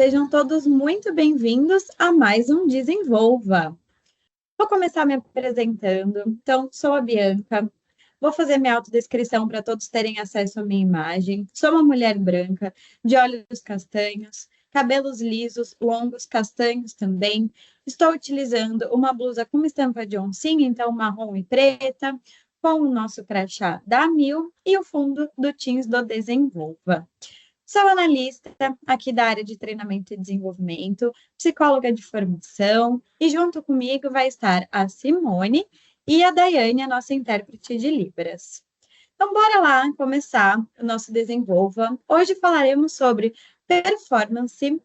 Sejam todos muito bem-vindos a mais um Desenvolva. Vou começar me apresentando. Então, sou a Bianca. Vou fazer minha autodescrição para todos terem acesso à minha imagem. Sou uma mulher branca, de olhos castanhos, cabelos lisos, longos, castanhos também. Estou utilizando uma blusa com uma estampa de oncinha, então marrom e preta, com o nosso crachá da Mil e o fundo do Teams do Desenvolva. Sou analista aqui da área de treinamento e desenvolvimento, psicóloga de formação, e junto comigo vai estar a Simone e a Daiane, a nossa intérprete de Libras. Então, bora lá começar o nosso Desenvolva. Hoje falaremos sobre performance,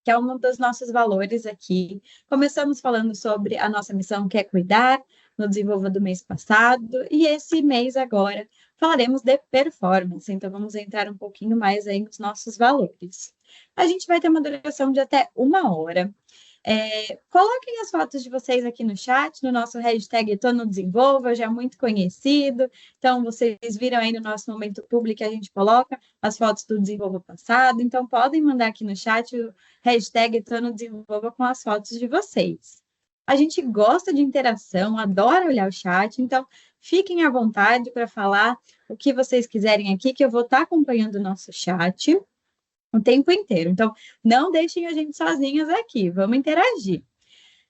que é um dos nossos valores aqui. Começamos falando sobre a nossa missão, que é cuidar, no Desenvolva do mês passado, e esse mês agora falaremos de performance, então vamos entrar um pouquinho mais aí nos nossos valores. A gente vai ter uma duração de até 1 hora. Coloquem as fotos de vocês aqui no chat, no nosso hashtag Tô no Desenvolva, já é muito conhecido. Então, vocês viram aí no nosso momento público que a gente coloca as fotos do Desenvolva passado. Então, podem mandar aqui no chat o hashtag Tô no Desenvolva com as fotos de vocês. A gente gosta de interação, adora olhar o chat, então fiquem à vontade para falar o que vocês quiserem aqui, que eu vou estar acompanhando o nosso chat o tempo inteiro. Então, não deixem a gente sozinhas aqui, vamos interagir.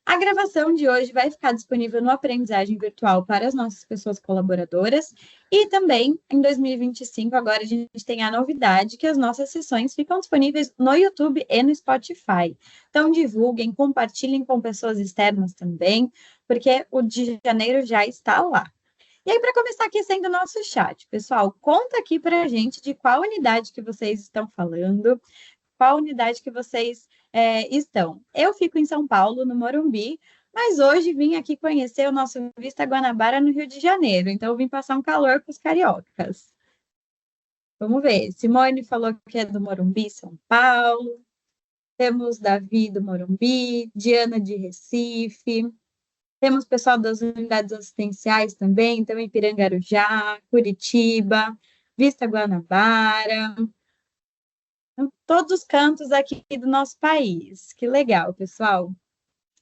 A gravação de hoje vai ficar disponível no Aprendizagem Virtual para as nossas pessoas colaboradoras e também em 2025, agora a gente tem a novidade que as nossas sessões ficam disponíveis no YouTube e no Spotify. Então, divulguem, compartilhem com pessoas externas também, porque o de janeiro já está lá. E aí, para começar aquecendo o nosso chat, pessoal, conta aqui para a gente de qual unidade que vocês estão falando, qual unidade que vocês estão. Eu fico em São Paulo, no Morumbi, mas hoje vim aqui conhecer o nosso Vista Guanabara no Rio de Janeiro, então eu vim passar um calor com os cariocas. Vamos ver, Simone falou que é do Morumbi, São Paulo, temos Davi do Morumbi, Diana de Recife, temos pessoal das unidades assistenciais também, então Ipirangarujá, Curitiba, Vista Guanabara, todos os cantos aqui do nosso país. Que legal, pessoal.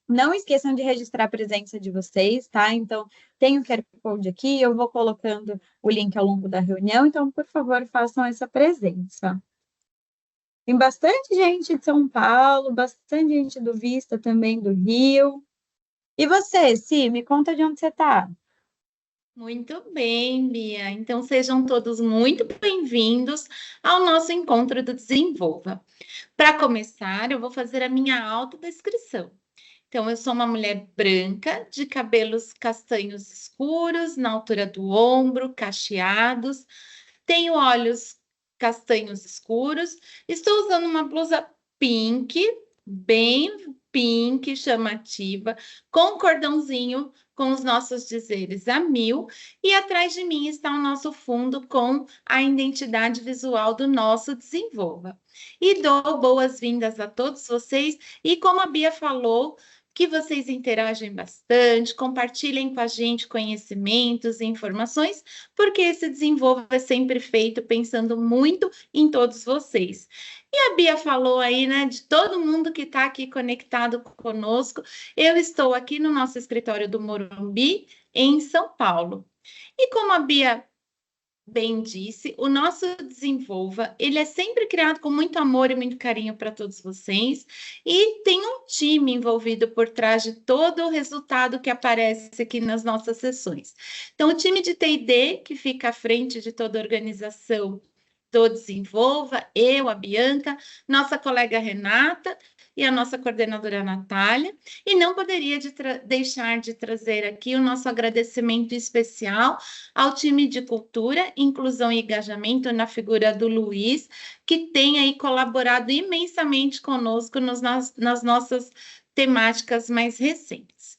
Não esqueçam de registrar a presença de vocês, tá? Então, tem o QR Code aqui, eu vou colocando o link ao longo da reunião, então, por favor, façam essa presença. Tem bastante gente de São Paulo, bastante gente do Vista também, do Rio. E você, Si, me conta de onde você está. Muito bem, Bia. Então, sejam todos muito bem-vindos ao nosso encontro do Desenvolva. Para começar, eu vou fazer a minha autodescrição. Então, eu sou uma mulher branca, de cabelos castanhos escuros, na altura do ombro, cacheados, tenho olhos castanhos escuros, estou usando uma blusa pink, bem pink, chamativa, com cordãozinho com os nossos dizeres a 1000, e atrás de mim está o nosso fundo com a identidade visual do nosso Desenvolva. E dou boas-vindas a todos vocês, e como a Bia falou, que vocês interagem bastante, compartilhem com a gente conhecimentos e informações, porque esse Desenvolva é sempre feito pensando muito em todos vocês. E a Bia falou aí, né, de todo mundo que está aqui conectado conosco. Eu estou aqui no nosso escritório do Morumbi, em São Paulo. E como a Bia bem disse, o nosso Desenvolva, ele é sempre criado com muito amor e muito carinho para todos vocês, e tem um time envolvido por trás de todo o resultado que aparece aqui nas nossas sessões. Então, o time de T&D, que fica à frente de toda a organização do Desenvolva, eu, a Bianca, nossa colega Renata e a nossa coordenadora Natália, e não poderia deixar de trazer aqui o nosso agradecimento especial ao time de cultura, inclusão e engajamento na figura do Luiz, que tem aí colaborado imensamente conosco nas nossas temáticas mais recentes.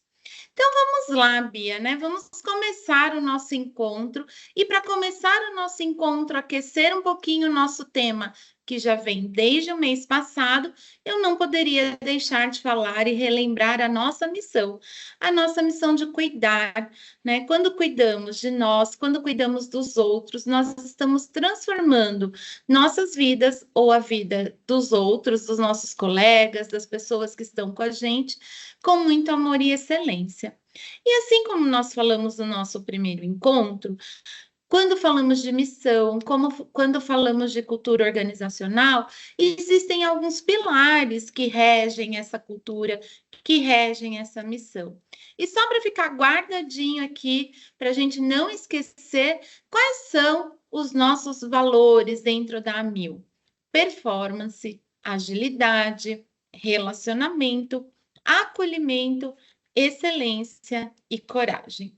Então, vamos lá, Bia, né? Vamos começar o nosso encontro. E para começar o nosso encontro, aquecer um pouquinho o nosso tema que já vem desde o mês passado, eu não poderia deixar de falar e relembrar a nossa missão de cuidar, né? Quando cuidamos de nós, quando cuidamos dos outros, nós estamos transformando nossas vidas ou a vida dos outros, dos nossos colegas, das pessoas que estão com a gente, com muito amor e excelência. E assim como nós falamos no nosso primeiro encontro, quando falamos de missão, quando falamos de cultura organizacional, existem alguns pilares que regem essa cultura, que regem essa missão. E só para ficar guardadinho aqui, para a gente não esquecer, quais são os nossos valores dentro da AMIL? Performance, agilidade, relacionamento, acolhimento, excelência e coragem.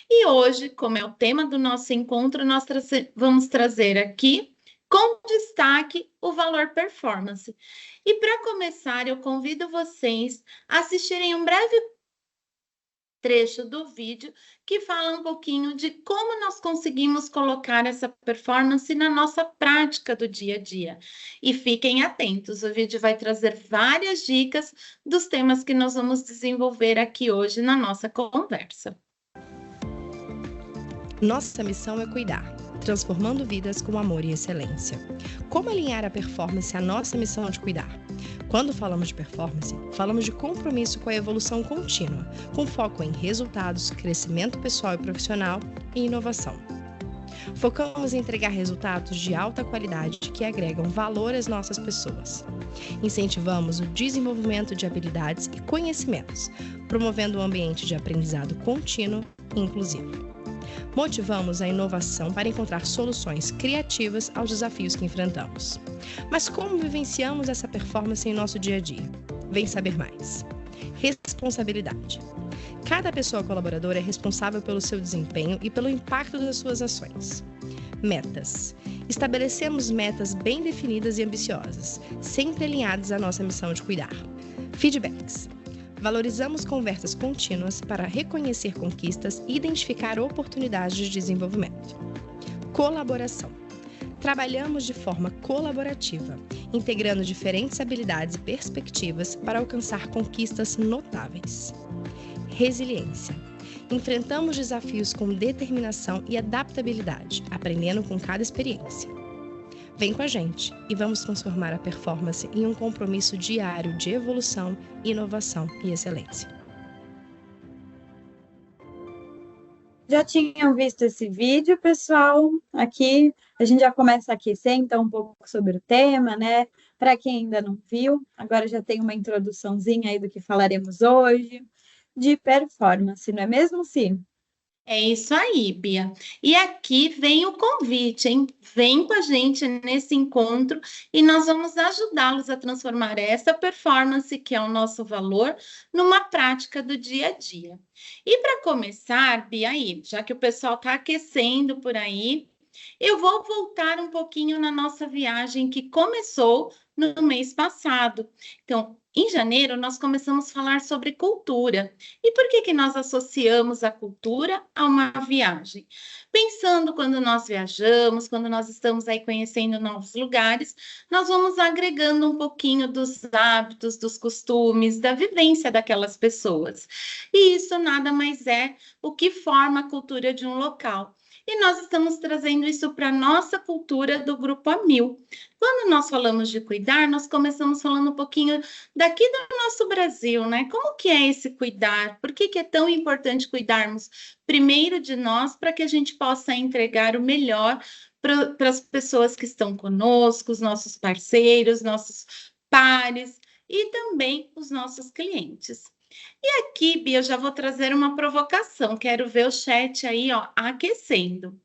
E hoje, como é o tema do nosso encontro, nós vamos trazer aqui, com destaque, o valor performance. E para começar, eu convido vocês a assistirem um breve trecho do vídeo que fala um pouquinho de como nós conseguimos colocar essa performance na nossa prática do dia a dia. E fiquem atentos, o vídeo vai trazer várias dicas dos temas que nós vamos desenvolver aqui hoje na nossa conversa. Nossa missão é cuidar, transformando vidas com amor e excelência. Como alinhar a performance à nossa missão de cuidar? Quando falamos de performance, falamos de compromisso com a evolução contínua, com foco em resultados, crescimento pessoal e profissional e inovação. Focamos em entregar resultados de alta qualidade que agregam valor às nossas pessoas. Incentivamos o desenvolvimento de habilidades e conhecimentos, promovendo um ambiente de aprendizado contínuo e inclusivo. Motivamos a inovação para encontrar soluções criativas aos desafios que enfrentamos. Mas como vivenciamos essa performance em nosso dia a dia? Vem saber mais. Responsabilidade. Cada pessoa colaboradora é responsável pelo seu desempenho e pelo impacto das suas ações. Metas. Estabelecemos metas bem definidas e ambiciosas, sempre alinhadas à nossa missão de cuidar. Feedbacks. Valorizamos conversas contínuas para reconhecer conquistas e identificar oportunidades de desenvolvimento. Colaboração. Trabalhamos de forma colaborativa, integrando diferentes habilidades e perspectivas para alcançar conquistas notáveis. Resiliência. Enfrentamos desafios com determinação e adaptabilidade, aprendendo com cada experiência. Vem com a gente e vamos transformar a performance em um compromisso diário de evolução, inovação e excelência. Já tinham visto esse vídeo, pessoal? Aqui a gente já começa a aquecer então um pouco sobre o tema, né? Para quem ainda não viu, agora já tem uma introduçãozinha aí do que falaremos hoje de performance, não é mesmo, Si? É isso aí, Bia. E aqui vem o convite, hein? Vem com a gente nesse encontro e nós vamos ajudá-los a transformar essa performance, que é o nosso valor, numa prática do dia a dia. E para começar, Bia, aí, já que o pessoal está aquecendo por aí, eu vou voltar um pouquinho na nossa viagem que começou no mês passado. Então, em janeiro, nós começamos a falar sobre cultura. E por que nós associamos a cultura a uma viagem? Pensando quando nós viajamos, quando nós estamos aí conhecendo novos lugares, nós vamos agregando um pouquinho dos hábitos, dos costumes, da vivência daquelas pessoas. E isso nada mais é o que forma a cultura de um local. E nós estamos trazendo isso para a nossa cultura do Grupo AMIL. Quando nós falamos de cuidar, nós começamos falando um pouquinho daqui do nosso Brasil, né? Como que é esse cuidar? Por que é tão importante cuidarmos primeiro de nós para que a gente possa entregar o melhor para as pessoas que estão conosco, os nossos parceiros, nossos pares e também os nossos clientes. E aqui, Bia, eu já vou trazer uma provocação. Quero ver o chat aí, ó, aquecendo.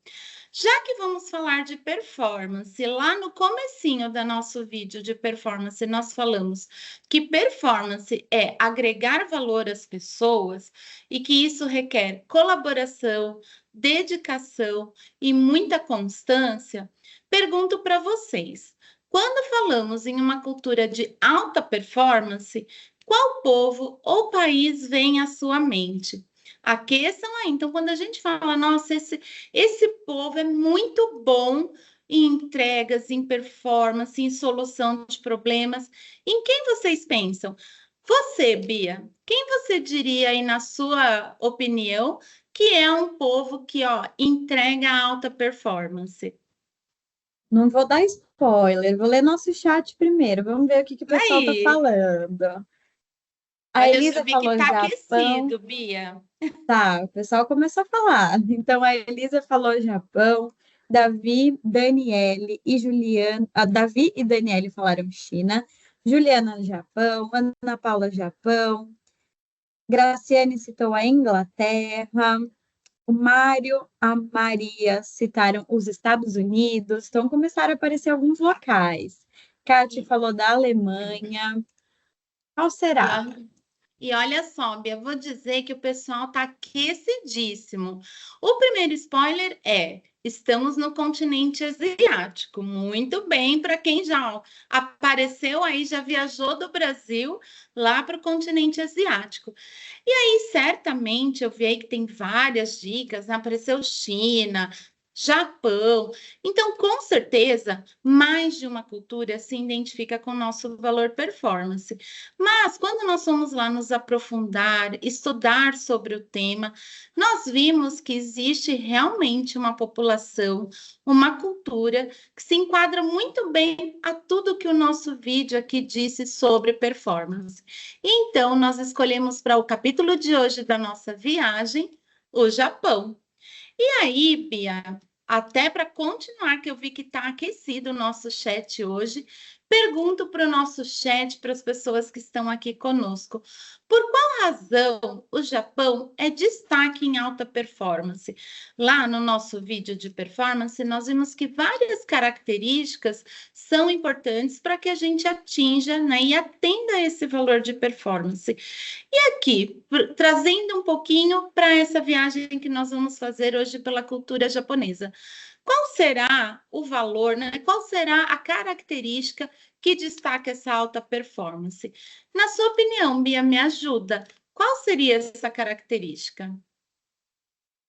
Já que vamos falar de performance, lá no comecinho do nosso vídeo de performance, nós falamos que performance é agregar valor às pessoas e que isso requer colaboração, dedicação e muita constância. Pergunto para vocês, quando falamos em uma cultura de alta performance, qual povo ou país vem à sua mente? Aqueçam aí. Então, quando a gente fala, nossa, esse povo é muito bom em entregas, em performance, em solução de problemas. Em quem vocês pensam? Você, Bia, quem você diria aí, na sua opinião, que é um povo que, ó, entrega alta performance? Não vou dar spoiler, vou ler nosso chat primeiro. Vamos ver o que o pessoal está Aí, falando. A olha, eu já Elisa vi que falou tá Japão. aquecido, Bia. Tá, o pessoal começou a falar. Então, a Elisa falou Japão, Davi, Daniele e Juliana. Davi e Daniele falaram China, Juliana, Japão, Ana Paula, Japão, Graciane citou a Inglaterra, o Mário, a Maria citaram os Estados Unidos, então começaram a aparecer alguns locais. Kate E, falou da Alemanha. Qual e, será? ó, e olha só, Bia, vou dizer que o pessoal tá aquecidíssimo. O primeiro spoiler é: estamos no continente asiático. Muito bem, para quem já apareceu aí, já viajou do Brasil lá para o continente asiático. E certamente eu vi aí que tem várias dicas, né? Apareceu China, Japão. Então, com certeza, mais de uma cultura se identifica com o nosso valor performance. Mas, quando nós fomos lá nos aprofundar, estudar sobre o tema, nós vimos que existe realmente uma população, uma cultura que se enquadra muito bem a tudo que o nosso vídeo aqui disse sobre performance. Então, nós escolhemos para o capítulo de hoje da nossa viagem o Japão. E aí, Bia, até para continuar, que eu vi que está aquecido o nosso chat hoje, pergunto para o nosso chat, para as pessoas que estão aqui conosco, por qual razão o Japão é destaque em alta performance? Lá no nosso vídeo de performance, nós vimos que várias características são importantes para que a gente atinja, né, e atenda esse valor de performance. E aqui, trazendo um pouquinho para essa viagem que nós vamos fazer hoje pela cultura japonesa. Qual será o valor, né? Qual será a característica que destaca essa alta performance? Na sua opinião, Bia, me ajuda. Qual seria essa característica?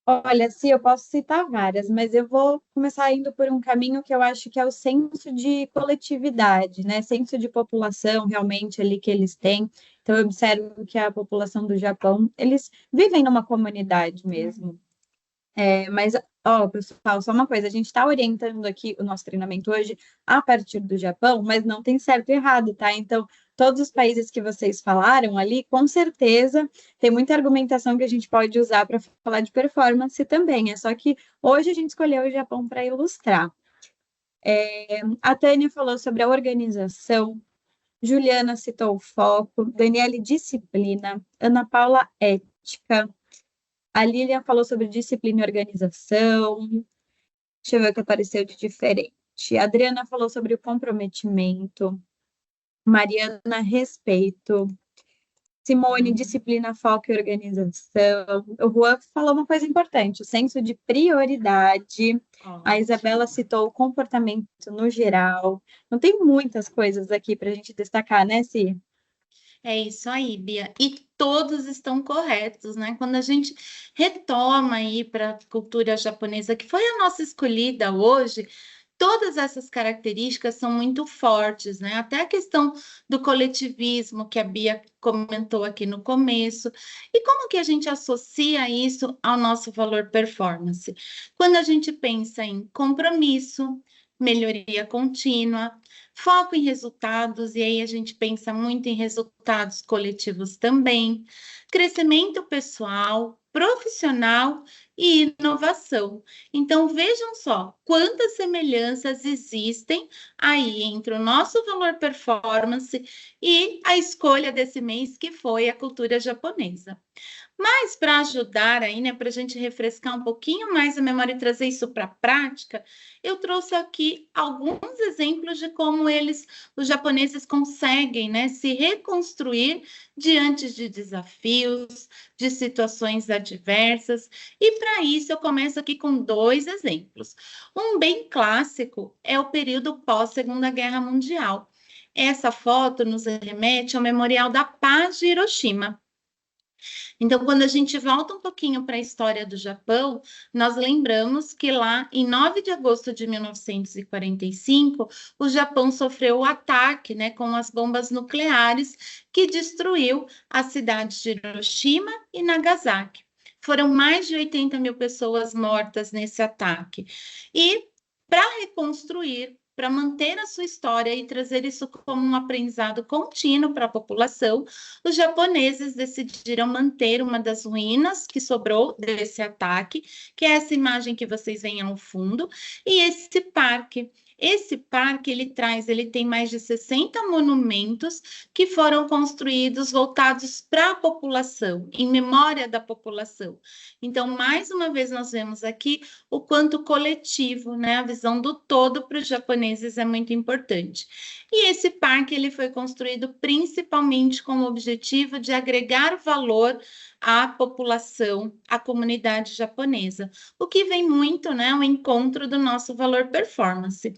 Olha, sim, eu posso citar várias, mas eu vou começar indo por um caminho que eu acho que é o senso de coletividade, né? Senso de população realmente ali que eles têm. Então, eu observo que a população do Japão, eles vivem numa comunidade mesmo. Mas, ó, pessoal, só uma coisa, a gente está orientando aqui o nosso treinamento hoje a partir do Japão, mas não tem certo e errado, tá? Então, todos os países que vocês falaram ali, com certeza, tem muita argumentação que a gente pode usar para falar de performance também. É só que hoje a gente escolheu o Japão para ilustrar. A Tânia falou sobre a organização, Juliana citou o foco, Daniele, disciplina, Ana Paula, ética. A Lilian falou sobre disciplina e organização. Deixa eu ver o que apareceu de diferente. A Adriana falou sobre o comprometimento. Mariana, respeito. Simone, disciplina, foco e organização. O Juan falou uma coisa importante, o senso de prioridade. A Isabela citou o comportamento no geral. Não tem muitas coisas aqui para a gente destacar, né, Si? É isso aí, Bia. E todos estão corretos, né? Quando a gente retoma aí para a cultura japonesa, que foi a nossa escolhida hoje, todas essas características são muito fortes, né? Até a questão do coletivismo que a Bia comentou aqui no começo. E como que a gente associa isso ao nosso valor performance? Quando a gente pensa em compromisso, melhoria contínua, foco em resultados, e aí a gente pensa muito em resultados coletivos também, crescimento pessoal, profissional e inovação. Então, vejam só quantas semelhanças existem aí entre o nosso valor performance e a escolha desse mês, que foi a cultura japonesa. Mas para ajudar aí, né, para a gente refrescar um pouquinho mais a memória e trazer isso para a prática, eu trouxe aqui alguns exemplos de como os japoneses conseguem, né, se reconstruir diante de desafios, de situações adversas. E para isso eu começo aqui com dois exemplos. Um bem clássico é o período pós-Segunda Guerra Mundial. Essa foto nos remete ao Memorial da Paz de Hiroshima. Então, quando a gente volta um pouquinho para a história do Japão, nós lembramos que lá em 9 de agosto de 1945, o Japão sofreu o ataque, né, com as bombas nucleares que destruiu as cidades de Hiroshima e Nagasaki. Foram mais de 80 mil pessoas mortas nesse ataque. E para reconstruir, para manter a sua história e trazer isso como um aprendizado contínuo para a população, os japoneses decidiram manter uma das ruínas que sobrou desse ataque, que é essa imagem que vocês veem ao fundo, e esse parque. Esse parque, ele tem mais de 60 monumentos que foram construídos voltados para a população, em memória da população. Então, mais uma vez, nós vemos aqui o quanto coletivo, né, a visão do todo para os japoneses é muito importante. E esse parque ele foi construído principalmente com o objetivo de agregar valor à população, à comunidade japonesa, o que vem muito, né, ao encontro do nosso valor performance.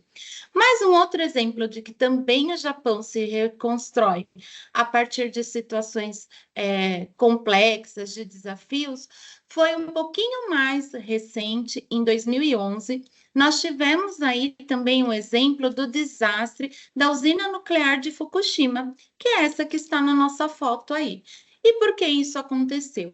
Mais um outro exemplo de que também o Japão se reconstrói a partir de situações complexas, de desafios, foi um pouquinho mais recente, em 2011, nós tivemos aí também um exemplo do desastre da usina nuclear de Fukushima, que é essa que está na nossa foto aí. E por que isso aconteceu?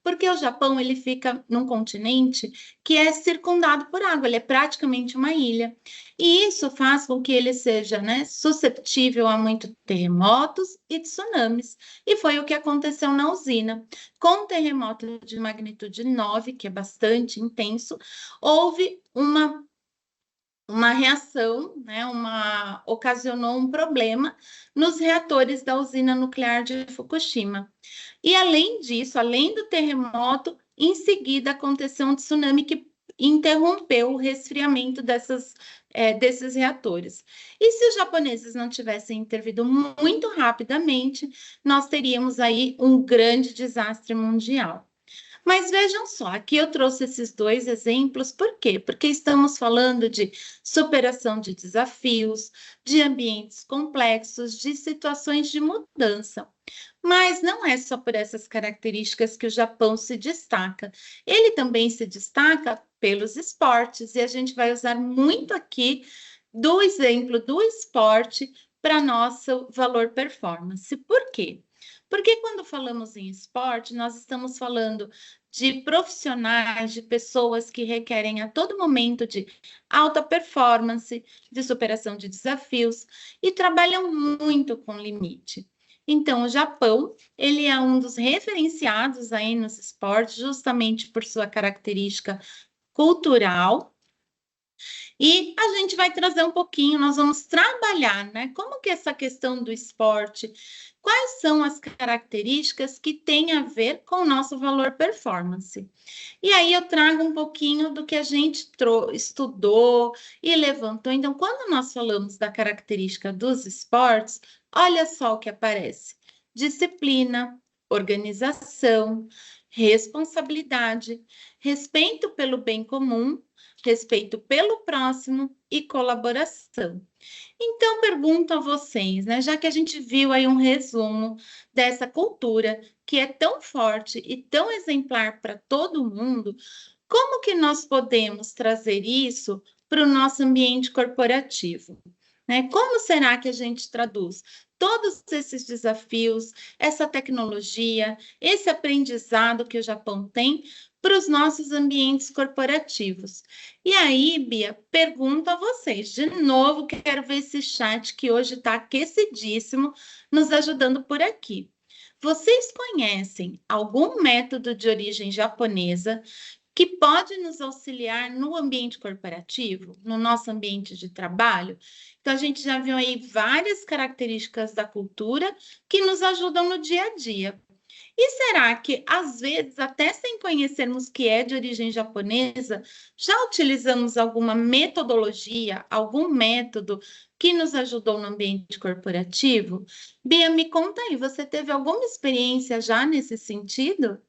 Porque o Japão ele fica num continente que é circundado por água, ele é praticamente uma ilha. E isso faz com que ele seja, né, susceptível a muitos terremotos e tsunamis. E foi o que aconteceu na usina. Com um terremoto de magnitude 9, que é bastante intenso, houve uma reação, né, ocasionou um problema nos reatores da usina nuclear de Fukushima. E além disso, além do terremoto, em seguida aconteceu um tsunami que interrompeu o resfriamento desses reatores. E se os japoneses não tivessem intervido muito rapidamente, nós teríamos aí um grande desastre mundial. Mas vejam só, aqui eu trouxe esses dois exemplos, por quê? Porque estamos falando de superação de desafios, de ambientes complexos, de situações de mudança. Mas não é só por essas características que o Japão se destaca. Ele também se destaca pelos esportes, e a gente vai usar muito aqui do exemplo do esporte para nosso valor performance. Por quê? Porque quando falamos em esporte, nós estamos falando de profissionais, de pessoas que requerem a todo momento de alta performance, de superação de desafios e trabalham muito com limite. Então, o Japão, ele é um dos referenciados aí nos esportes, justamente por sua característica cultural. E a gente vai trazer um pouquinho, nós vamos trabalhar, né? Como que essa questão do esporte, quais são as características que têm a ver com o nosso valor performance? E aí eu trago um pouquinho do que a gente estudou e levantou. Então, quando nós falamos da característica dos esportes, olha só o que aparece: disciplina, organização, responsabilidade, respeito pelo bem comum, respeito pelo próximo e colaboração. Então, pergunto a vocês, né, já que a gente viu aí um resumo dessa cultura que é tão forte e tão exemplar para todo mundo, como que nós podemos trazer isso para o nosso ambiente corporativo? Né? Como será que a gente traduz todos esses desafios, essa tecnologia, esse aprendizado que o Japão tem para os nossos ambientes corporativos? E aí, Bia, pergunto a vocês, de novo, quero ver esse chat que hoje está aquecidíssimo, nos ajudando por aqui. Vocês conhecem algum método de origem japonesa que pode nos auxiliar no ambiente corporativo, no nosso ambiente de trabalho? Então, a gente já viu aí várias características da cultura que nos ajudam no dia a dia. E será que, às vezes, até sem conhecermos que é de origem japonesa, já utilizamos alguma metodologia, algum método que nos ajudou no ambiente corporativo? Bia, me conta aí, você teve alguma experiência já nesse sentido?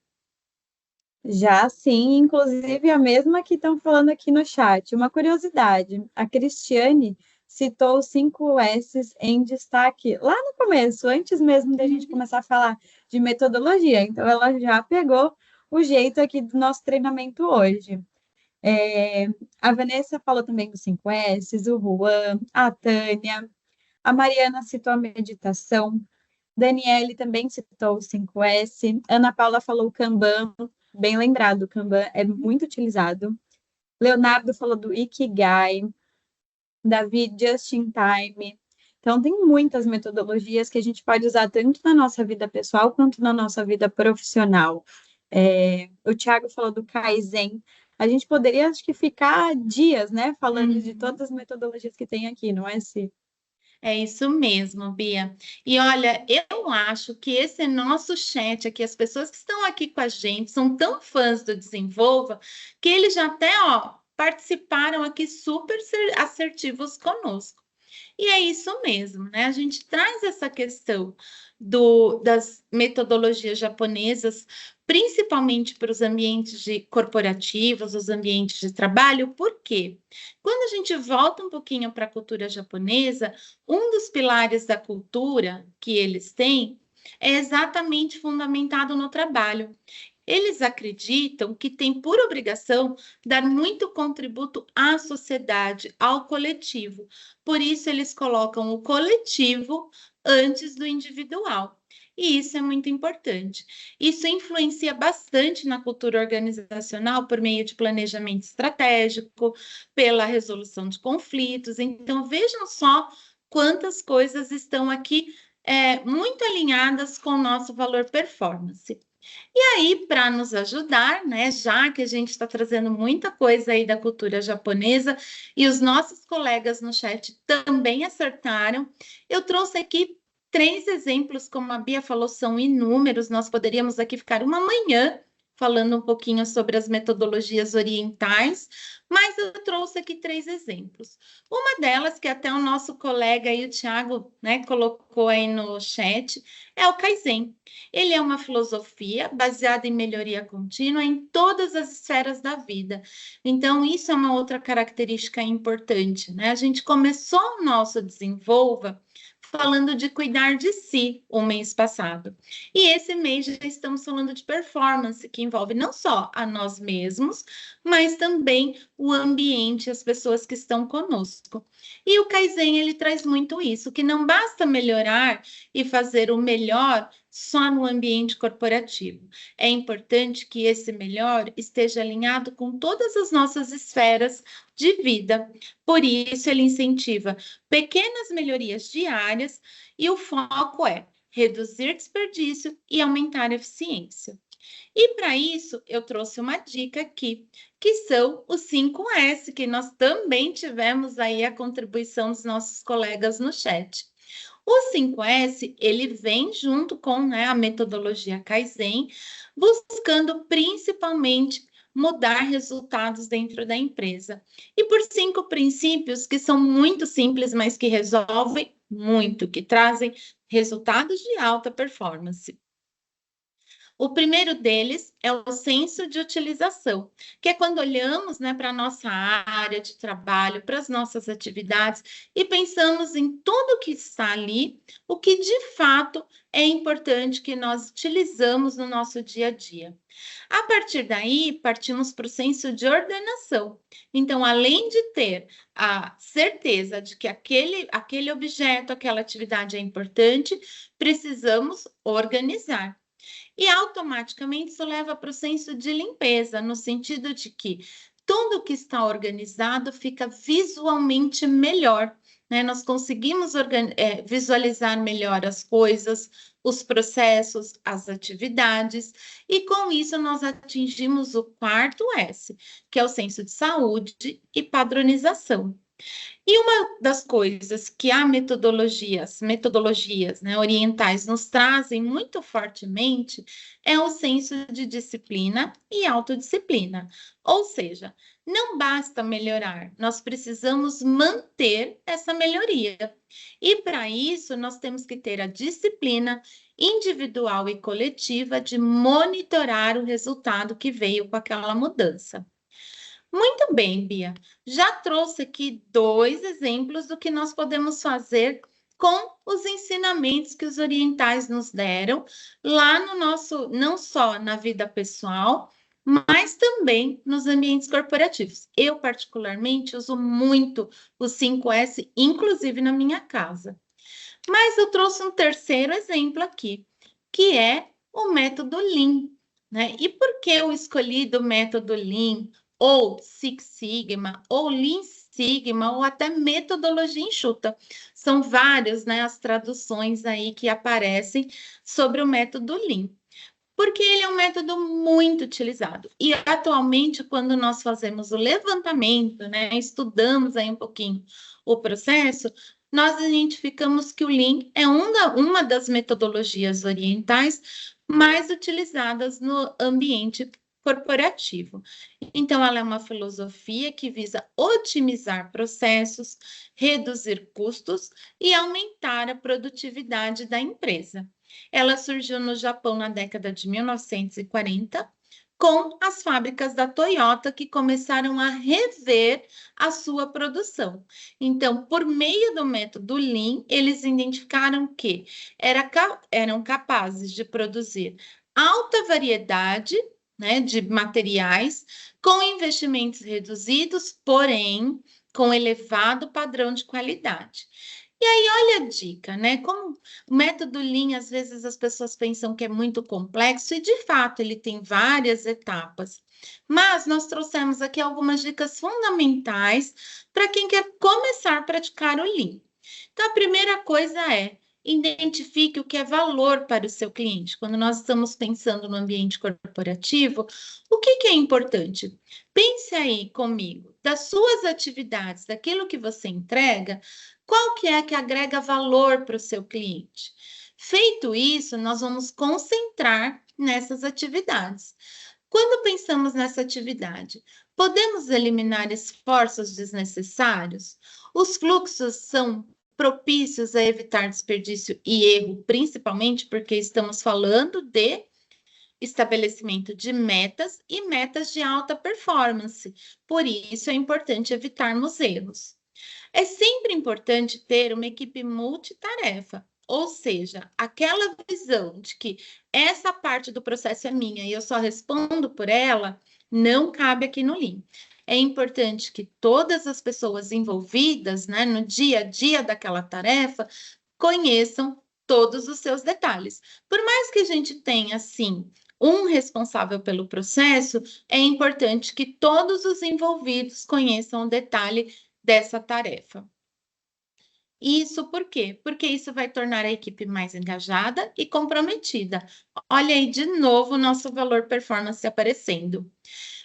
Já sim, inclusive a mesma que estão falando aqui no chat. Uma curiosidade, a Cristiane citou os 5 S's em destaque lá no começo, antes mesmo da gente começar a falar de metodologia. Então, ela já pegou o jeito aqui do nosso treinamento hoje. A Vanessa falou também dos 5 S's, o Juan, a Tânia, a Mariana citou a meditação, Daniele também citou o 5S, Ana Paula falou o Kanban, bem lembrado, o Kanban é muito utilizado. Leonardo falou do Ikigai, David Just in Time. Então, tem muitas metodologias que a gente pode usar tanto na nossa vida pessoal quanto na nossa vida profissional. O Thiago falou do Kaizen. A gente poderia, acho que, ficar dias, né, falando de todas as metodologias que tem aqui, não é, Si? É isso mesmo, Bia. E olha, eu acho que esse nosso chat aqui, as pessoas que estão aqui com a gente, são tão fãs do Desenvolva, que eles já até, participaram aqui super assertivos conosco. E é isso mesmo, né? A gente traz essa questão das metodologias japonesas, principalmente para os ambientes corporativos, os ambientes de trabalho, por quê? Quando a gente volta um pouquinho para a cultura japonesa, um dos pilares da cultura que eles têm é exatamente fundamentado no trabalho. Eles acreditam que tem por obrigação dar muito contributo à sociedade, ao coletivo. Por isso, eles colocam o coletivo antes do individual. E isso é muito importante. Isso influencia bastante na cultura organizacional por meio de planejamento estratégico, pela resolução de conflitos. Então, vejam só quantas coisas estão aqui muito alinhadas com o nosso valor performance. E aí, para nos ajudar, né, já que a gente está trazendo muita coisa aí da cultura japonesa e os nossos colegas no chat também acertaram, eu trouxe aqui 3 exemplos, como a Bia falou, são inúmeros, nós poderíamos aqui ficar uma manhã falando um pouquinho sobre as metodologias orientais, mas eu trouxe aqui 3 exemplos. Uma delas, que até o nosso colega aí, o Thiago, né, colocou aí no chat, é o Kaizen. Ele é uma filosofia baseada em melhoria contínua em todas as esferas da vida. Então, isso é uma outra característica importante, né? A gente começou o nosso Desenvolva falando de cuidar de si o mês passado. E esse mês já estamos falando de performance, que envolve não só a nós mesmos, mas também o ambiente, as pessoas que estão conosco. E o Kaizen, ele traz muito isso, que não basta melhorar e fazer o melhor só no ambiente corporativo. É importante que esse melhor esteja alinhado com todas as nossas esferas de vida. Por isso, ele incentiva pequenas melhorias diárias e o foco é reduzir desperdício e aumentar a eficiência. E para isso, eu trouxe uma dica aqui, que são os 5S, que nós também tivemos aí a contribuição dos nossos colegas no chat. O 5S, ele vem junto com, né, a metodologia Kaizen, buscando principalmente mudar resultados dentro da empresa. E por 5 princípios que são muito simples, mas que resolvem muito, que trazem resultados de alta performance. O primeiro deles é o senso de utilização, que é quando olhamos, né, para a nossa área de trabalho, para as nossas atividades e pensamos em tudo que está ali, o que de fato é importante que nós utilizamos no nosso dia a dia. A partir daí, partimos para o senso de ordenação. Então, além de ter a certeza de que aquele objeto, aquela atividade é importante, precisamos organizar. E automaticamente isso leva para o senso de limpeza, no sentido de que tudo que está organizado fica visualmente melhor, né? Nós conseguimos visualizar melhor as coisas, os processos, as atividades, e com isso nós atingimos o 4 S, que é o senso de saúde e padronização. E uma das coisas que as metodologias, né, orientais nos trazem muito fortemente é o senso de disciplina e autodisciplina. Ou seja, não basta melhorar, nós precisamos manter essa melhoria. E para isso, nós temos que ter a disciplina individual e coletiva de monitorar o resultado que veio com aquela mudança. Muito bem, Bia. Já trouxe aqui 2 exemplos do que nós podemos fazer com os ensinamentos que os orientais nos deram lá no nosso, não só na vida pessoal, mas também nos ambientes corporativos. Eu, particularmente, uso muito o 5S, inclusive na minha casa. Mas eu trouxe um terceiro exemplo aqui, que é o método Lean, né? E por que eu escolhi do método Lean, ou Six Sigma, ou Lean Sigma, ou até metodologia enxuta? São várias, né, as traduções aí que aparecem sobre o método Lean. Porque ele é um método muito utilizado. E atualmente, quando nós fazemos o levantamento, né, estudamos aí um pouquinho o processo, nós identificamos que o Lean é uma das metodologias orientais mais utilizadas no ambiente corporativo. Então, ela é uma filosofia que visa otimizar processos, reduzir custos e aumentar a produtividade da empresa. Ela surgiu no Japão na década de 1940, com as fábricas da Toyota que começaram a rever a sua produção. Então, por meio do método Lean, eles identificaram que eram capazes de produzir alta variedade, né, de materiais, com investimentos reduzidos, porém com elevado padrão de qualidade. E aí, olha a dica, né? Como o método Lean, às vezes as pessoas pensam que é muito complexo, e de fato ele tem várias etapas. Mas nós trouxemos aqui algumas dicas fundamentais para quem quer começar a praticar o Lean. Então, a primeira coisa é identifique o que é valor para o seu cliente. Quando nós estamos pensando no ambiente corporativo, o que é importante? Pense aí comigo, das suas atividades, daquilo que você entrega, qual que é que agrega valor para o seu cliente? Feito isso, nós vamos concentrar nessas atividades. Quando pensamos nessa atividade, podemos eliminar esforços desnecessários? Os fluxos são propícios a evitar desperdício e erro, principalmente porque estamos falando de estabelecimento de metas e metas de alta performance. Por isso, é importante evitarmos erros. É sempre importante ter uma equipe multitarefa, ou seja, aquela visão de que essa parte do processo é minha e eu só respondo por ela, não cabe aqui no Lean. É importante que todas as pessoas envolvidas, né, no dia a dia daquela tarefa conheçam todos os seus detalhes. Por mais que a gente tenha, assim, um responsável pelo processo, é importante que todos os envolvidos conheçam o detalhe dessa tarefa. Isso por quê? Porque isso vai tornar a equipe mais engajada e comprometida. Olha aí de novo o nosso valor performance aparecendo.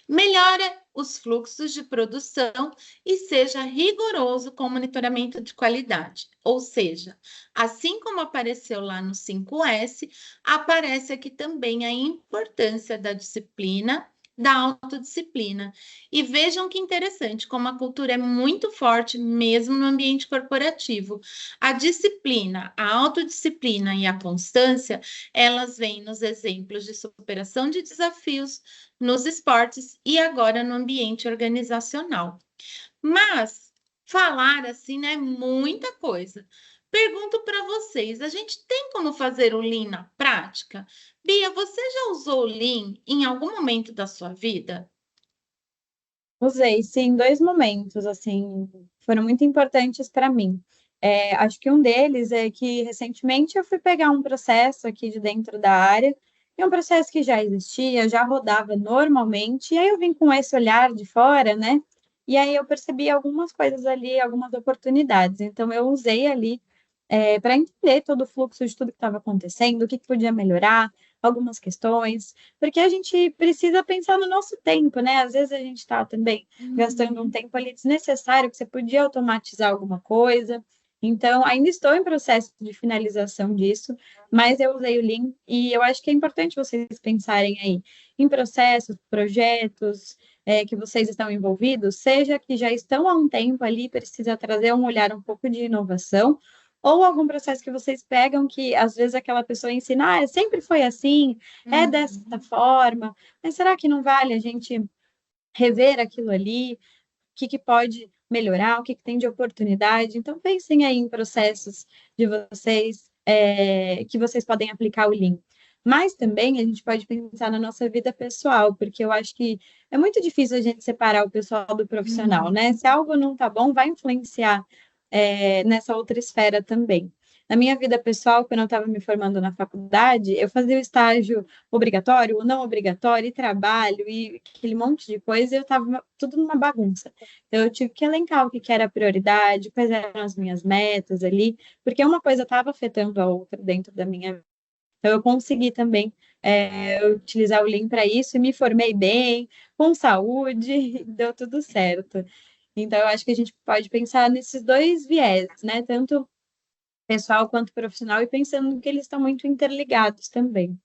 Melhora os fluxos de produção e seja rigoroso com o monitoramento de qualidade. Ou seja, assim como apareceu lá no 5S, aparece aqui também a importância da disciplina, da autodisciplina. E vejam que interessante, como a cultura é muito forte mesmo no ambiente corporativo. A disciplina, a autodisciplina e a constância, elas vêm nos exemplos de superação de desafios, nos esportes e agora no ambiente organizacional. Mas falar assim, né, é muita coisa. Pergunto para vocês, a gente tem como fazer o Lean na prática? Bia, você já usou o Lean em algum momento da sua vida? Usei, sim, 2 momentos, assim, foram muito importantes para mim. Acho que um deles é que recentemente eu fui pegar um processo aqui de dentro da área, e um processo que já existia, já rodava normalmente, e aí eu vim com esse olhar de fora, né? E aí eu percebi algumas coisas ali, algumas oportunidades. Então eu usei ali para entender todo o fluxo de tudo que estava acontecendo, o que podia melhorar, algumas questões, porque a gente precisa pensar no nosso tempo, né? Às vezes a gente está também gastando um tempo ali desnecessário, que você podia automatizar alguma coisa. Então, ainda estou em processo de finalização disso, mas eu usei o Lean e eu acho que é importante vocês pensarem aí em processos, projetos que vocês estão envolvidos, seja que já estão há um tempo ali, precisa trazer um olhar um pouco de inovação, ou algum processo que vocês pegam que às vezes aquela pessoa ensina, sempre foi assim, é dessa forma, mas será que não vale a gente rever aquilo ali, o que pode melhorar, o que tem de oportunidade. Então, pensem aí em processos de vocês, que vocês podem aplicar o Lean. Mas também a gente pode pensar na nossa vida pessoal, porque eu acho que é muito difícil a gente separar o pessoal do profissional, né? Se algo não tá bom, vai influenciar nessa outra esfera também. Na minha vida pessoal, quando eu estava me formando na faculdade, eu fazia o estágio obrigatório, o não obrigatório, e trabalho, e aquele monte de coisa, e eu estava tudo numa bagunça. Então, eu tive que elencar o que era prioridade, quais eram as minhas metas ali, porque uma coisa estava afetando a outra dentro da minha vida. Então, eu consegui também utilizar o Lean para isso, e me formei bem, com saúde, deu tudo certo. Então, eu acho que a gente pode pensar nesses dois viés, né? Tanto pessoal quanto profissional, e pensando que eles estão muito interligados também.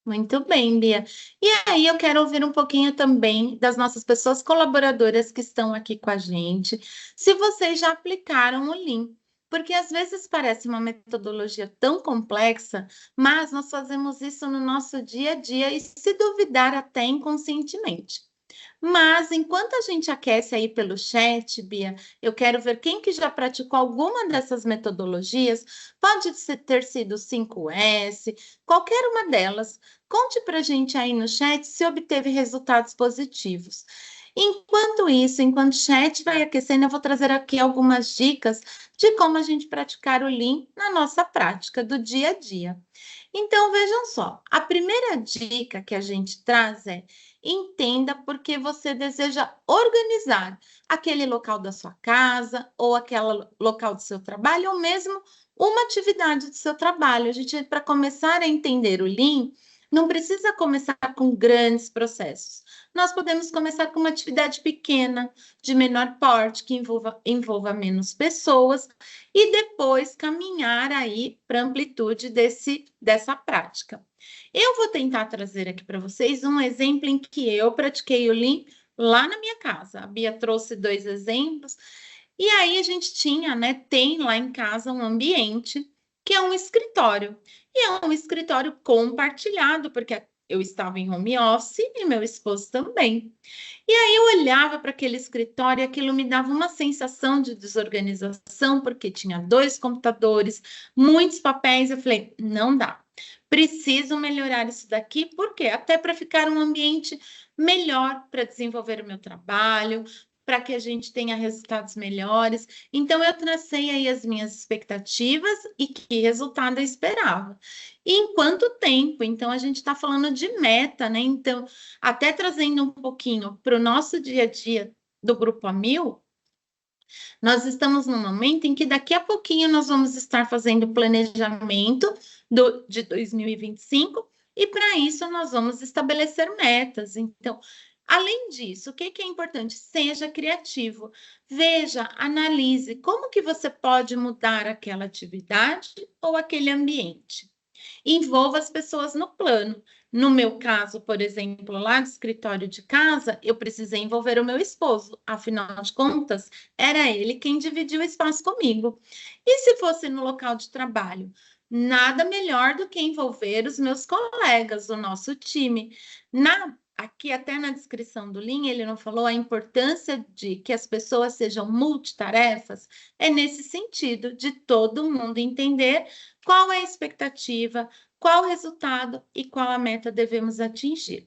Muito bem, Bia. E aí eu quero ouvir um pouquinho também das nossas pessoas colaboradoras que estão aqui com a gente, se vocês já aplicaram o Lean, porque às vezes parece uma metodologia tão complexa, mas nós fazemos isso no nosso dia a dia e, se duvidar, até inconscientemente. Mas, enquanto a gente aquece aí pelo chat, Bia, eu quero ver quem que já praticou alguma dessas metodologias. Pode ter sido 5S, qualquer uma delas. Conte para a gente aí no chat se obteve resultados positivos. Enquanto isso, enquanto o chat vai aquecendo, eu vou trazer aqui algumas dicas de como a gente praticar o Lean na nossa prática do dia a dia. Então, vejam só, a primeira dica que a gente traz é: entenda por que você deseja organizar aquele local da sua casa, ou aquele local do seu trabalho, ou mesmo uma atividade do seu trabalho. A gente, para começar a entender o Lean, não precisa começar com grandes processos. Nós podemos começar com uma atividade pequena, de menor porte, que envolva menos pessoas, e depois caminhar aí para a amplitude dessa prática. Eu vou tentar trazer aqui para vocês um exemplo em que eu pratiquei o Lean lá na minha casa. A Bia trouxe 2 exemplos. E aí a gente tem lá em casa um ambiente que é um escritório. E é um escritório compartilhado, porque eu estava em home office e meu esposo também. E aí eu olhava para aquele escritório e aquilo me dava uma sensação de desorganização, porque tinha 2 computadores, muitos papéis. Eu falei, não dá. Preciso melhorar isso daqui, por quê? Até para ficar um ambiente melhor para desenvolver o meu trabalho, para que a gente tenha resultados melhores. Então, eu tracei aí as minhas expectativas e que resultado eu esperava. E em quanto tempo? Então, a gente está falando de meta, né? Então, até trazendo um pouquinho para o nosso dia a dia do Grupo A1000, nós estamos num momento em que daqui a pouquinho nós vamos estar fazendo o planejamento de 2025, e para isso nós vamos estabelecer metas. Então, além disso, o que é importante? Seja criativo. Veja, analise como que você pode mudar aquela atividade ou aquele ambiente. Envolva as pessoas no plano. No meu caso, por exemplo, lá do escritório de casa, eu precisei envolver o meu esposo. Afinal de contas, era ele quem dividiu o espaço comigo. E se fosse no local de trabalho? Nada melhor do que envolver os meus colegas, o nosso time. Aqui, até na descrição do Lean, ele não falou a importância de que as pessoas sejam multitarefas. É nesse sentido, de todo mundo entender qual é a expectativa, qual o resultado e qual a meta devemos atingir.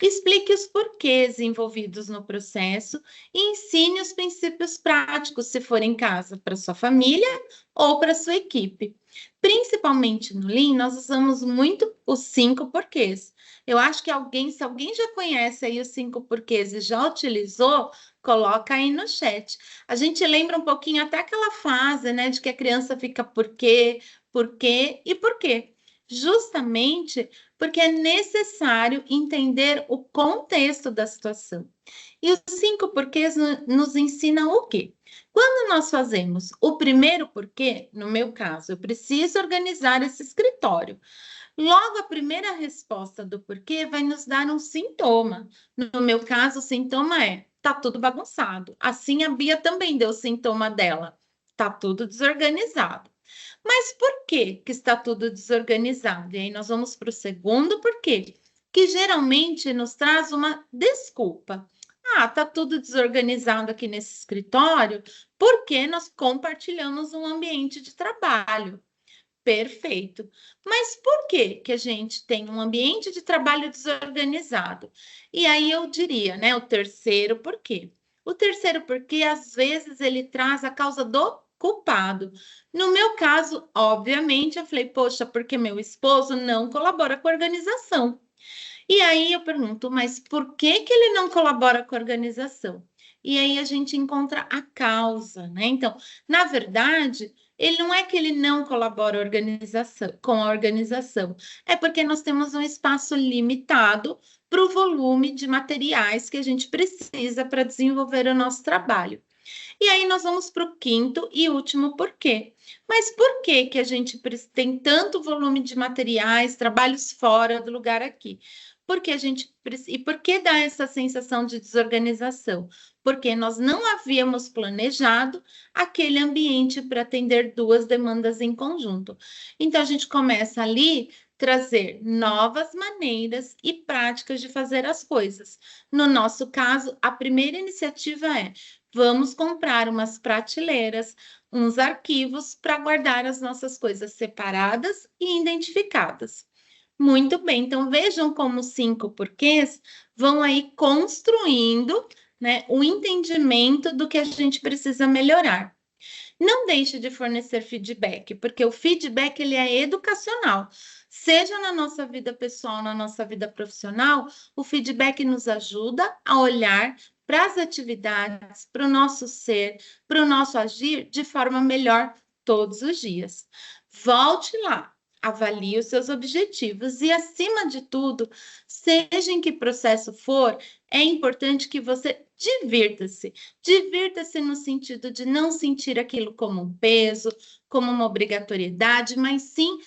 Explique os porquês envolvidos no processo e ensine os princípios práticos, se for em casa, para sua família ou para sua equipe. Principalmente no Lean, nós usamos muito os 5 porquês. Eu acho que se alguém já conhece aí os 5 porquês e já utilizou, coloca aí no chat. A gente lembra um pouquinho até aquela fase, né, de que a criança fica por quê e por quê. Justamente porque é necessário entender o contexto da situação. E os 5 porquês nos ensinam o quê? Quando nós fazemos o primeiro porquê, no meu caso, eu preciso organizar esse escritório. Logo, a primeira resposta do porquê vai nos dar um sintoma. No meu caso, o sintoma é: tá tudo bagunçado. Assim, a Bia também deu o sintoma dela: tá tudo desorganizado. Mas por que está tudo desorganizado? E aí nós vamos para o segundo porquê, que geralmente nos traz uma desculpa. Ah, tá tudo desorganizado aqui nesse escritório, porque nós compartilhamos um ambiente de trabalho. Perfeito. Mas por que que a gente tem um ambiente de trabalho desorganizado? E aí eu diria, né, o terceiro porquê. O terceiro porquê, às vezes, ele traz a causa do culpado. No meu caso, obviamente, eu falei, poxa, porque meu esposo não colabora com a organização. E aí eu pergunto, mas por que que ele não colabora com a organização? E aí a gente encontra a causa, né? Então, na verdade, ele não é que ele não colabora com a organização, é porque nós temos um espaço limitado para o volume de materiais que a gente precisa para desenvolver o nosso trabalho. E aí nós vamos para o quinto e último porquê. Mas por que que a gente tem tanto volume de materiais, trabalhos fora do lugar aqui? Porque a gente e por que dá essa sensação de desorganização? Porque nós não havíamos planejado aquele ambiente para atender duas demandas em conjunto. Então a gente começa ali trazer novas maneiras e práticas de fazer as coisas. No nosso caso, a primeira iniciativa é: vamos comprar umas prateleiras, uns arquivos para guardar as nossas coisas separadas e identificadas. Muito bem, então vejam como os 5 porquês vão aí construindo, né, o entendimento do que a gente precisa melhorar. Não deixe de fornecer feedback, porque o feedback ele é educacional. Seja na nossa vida pessoal, na nossa vida profissional, o feedback nos ajuda a olhar para as atividades, para o nosso ser, para o nosso agir de forma melhor todos os dias. Volte lá, avalie os seus objetivos e, acima de tudo, seja em que processo for, é importante que você divirta-se. Divirta-se no sentido de não sentir aquilo como um peso, como uma obrigatoriedade, mas sim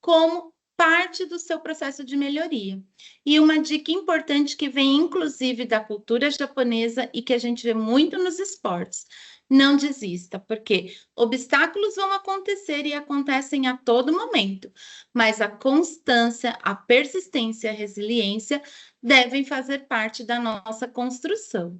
como parte do seu processo de melhoria. E uma dica importante que vem inclusive da cultura japonesa e que a gente vê muito nos esportes: não desista, porque obstáculos vão acontecer e acontecem a todo momento, mas a constância, a persistência, a resiliência devem fazer parte da nossa construção.